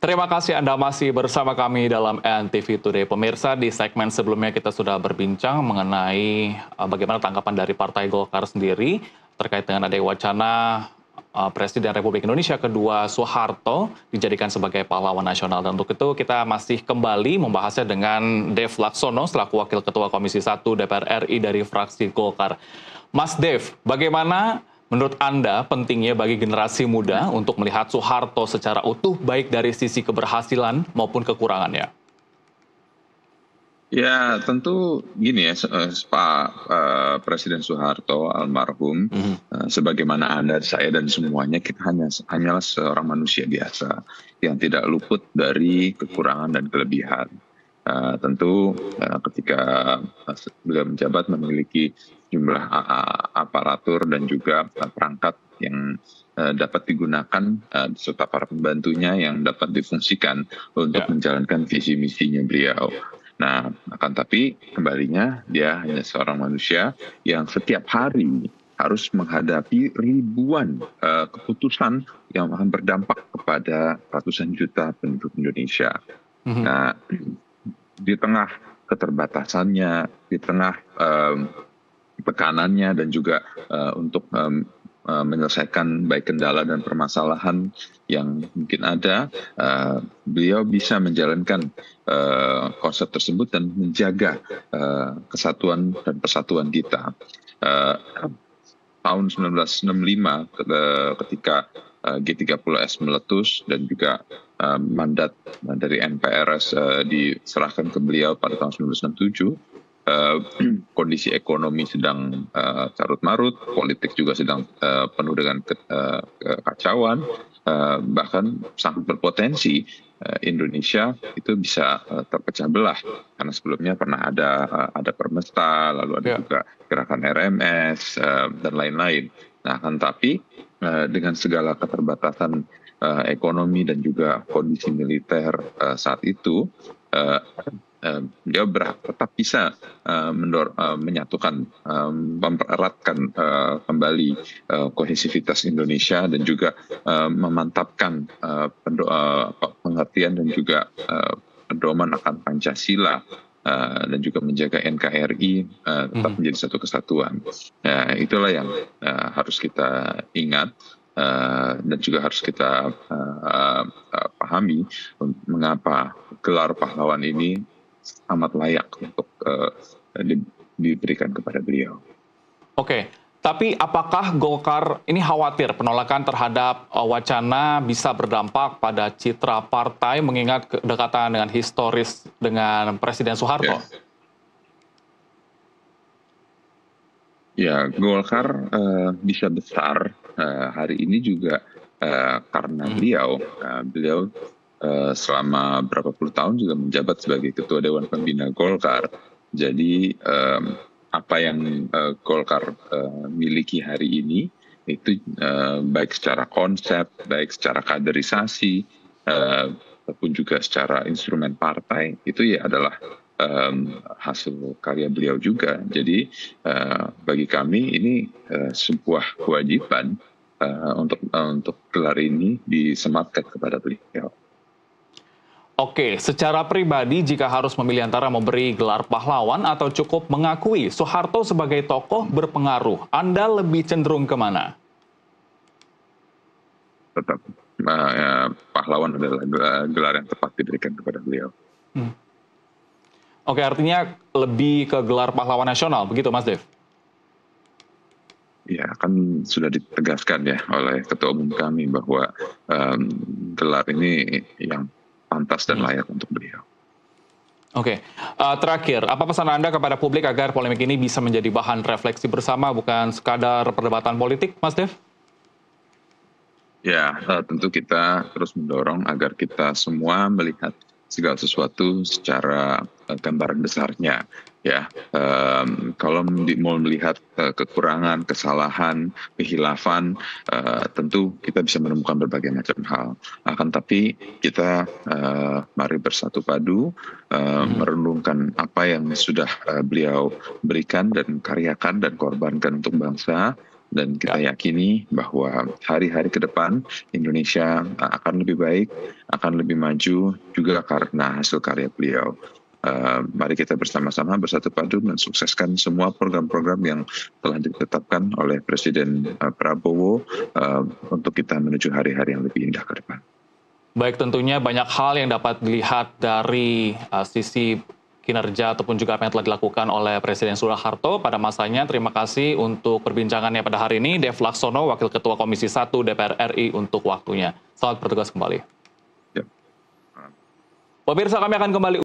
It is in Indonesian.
Terima kasih Anda masih bersama kami dalam NTV Today. Pemirsa, di segmen sebelumnya kita sudah berbincang mengenai bagaimana tanggapan dari Partai Golkar sendiri terkait dengan adanya wacana Presiden Republik Indonesia kedua Soeharto dijadikan sebagai pahlawan nasional. Dan untuk itu kita masih kembali membahasnya dengan Dev Laksono selaku Wakil Ketua Komisi 1 DPR RI dari fraksi Golkar. Mas Dev, bagaimana menurut Anda pentingnya bagi generasi muda untuk melihat Soeharto secara utuh baik dari sisi keberhasilan maupun kekurangannya? Ya, tentu gini ya, Pak Presiden Soeharto almarhum, sebagaimana Anda, saya dan semuanya, kita hanyalah seorang manusia biasa yang tidak luput dari kekurangan dan kelebihan. Tentu ketika beliau menjabat memiliki jumlah aparatur dan juga perangkat yang dapat digunakan serta para pembantunya yang dapat difungsikan untuk menjalankan visi misinya beliau. Nah, akan tapi kembalinya dia hanya seorang manusia yang setiap hari harus menghadapi ribuan keputusan yang akan berdampak kepada ratusan juta penduduk Indonesia. Nah, di tengah keterbatasannya, di tengah tekanannya dan juga untuk menyelesaikan baik kendala dan permasalahan yang mungkin ada, beliau bisa menjalankan konsep tersebut dan menjaga kesatuan dan persatuan kita. Tahun 1965 ketika G30S meletus dan juga mandat dari MPRS diserahkan ke beliau pada tahun 1967, kondisi ekonomi sedang carut-marut, politik juga sedang penuh dengan kekacauan, bahkan sangat berpotensi Indonesia itu bisa terpecah belah karena sebelumnya pernah ada Permesta, lalu ada juga gerakan RMS dan lain-lain. Nah, akan tapi dengan segala keterbatasan ekonomi dan juga kondisi militer saat itu, dia tetap bisa menyatukan, mempereratkan kembali kohesivitas Indonesia dan juga memantapkan pengertian dan juga pedoman akan Pancasila dan juga menjaga NKRI tetap menjadi satu kesatuan. Nah, itulah yang harus kita ingat. Dan juga harus kita pahami mengapa gelar pahlawan ini amat layak untuk diberikan kepada beliau. Oke, tapi apakah Golkar ini khawatir penolakan terhadap wacana bisa berdampak pada citra partai mengingat kedekatan dengan historis dengan Presiden Soeharto? Ya, Golkar bisa besar hari ini juga karena beliau selama berapa puluh tahun juga menjabat sebagai Ketua Dewan Pembina Golkar. Jadi apa yang Golkar miliki hari ini itu baik secara konsep, baik secara kaderisasi, ataupun juga secara instrumen partai, itu ya adalah hasil karya beliau juga. Jadi bagi kami ini sebuah kewajiban untuk gelar ini disematkan kepada beliau. Oke, secara pribadi jika harus memilih antara memberi gelar pahlawan atau cukup mengakui Soeharto sebagai tokoh berpengaruh, Anda lebih cenderung kemana? Tetap pahlawan adalah gelar yang tepat diberikan kepada beliau. Oke, artinya lebih ke gelar pahlawan nasional, begitu Mas Dev? Ya, kan sudah ditegaskan ya oleh Ketua Umum kami bahwa gelar ini yang pantas dan layak untuk beliau. Oke, terakhir, apa pesan Anda kepada publik agar polemik ini bisa menjadi bahan refleksi bersama, bukan sekadar perdebatan politik, Mas Dev? Ya, tentu kita terus mendorong agar kita semua melihat segala sesuatu secara gambaran besarnya. Ya, kalau mau melihat kekurangan, kesalahan, kehilafan, tentu kita bisa menemukan berbagai macam hal. Akan tapi kita mari bersatu padu, merenungkan apa yang sudah beliau berikan dan karyakan dan korbankan untuk bangsa, Dan kita yakini bahwa hari-hari ke depan Indonesia akan lebih baik, akan lebih maju juga karena hasil karya beliau. Mari kita bersama-sama bersatu padu mensukseskan semua program-program yang telah ditetapkan oleh Presiden Prabowo untuk kita menuju hari-hari yang lebih indah ke depan. Baik, tentunya banyak hal yang dapat dilihat dari sisi kinerja ataupun juga apa yang telah dilakukan oleh Presiden Soeharto pada masanya. Terima kasih untuk perbincangannya pada hari ini. Dev Laksono, Wakil Ketua Komisi 1 DPR RI untuk waktunya. Selamat bertugas kembali. Ya. Pemirsa, kami akan kembali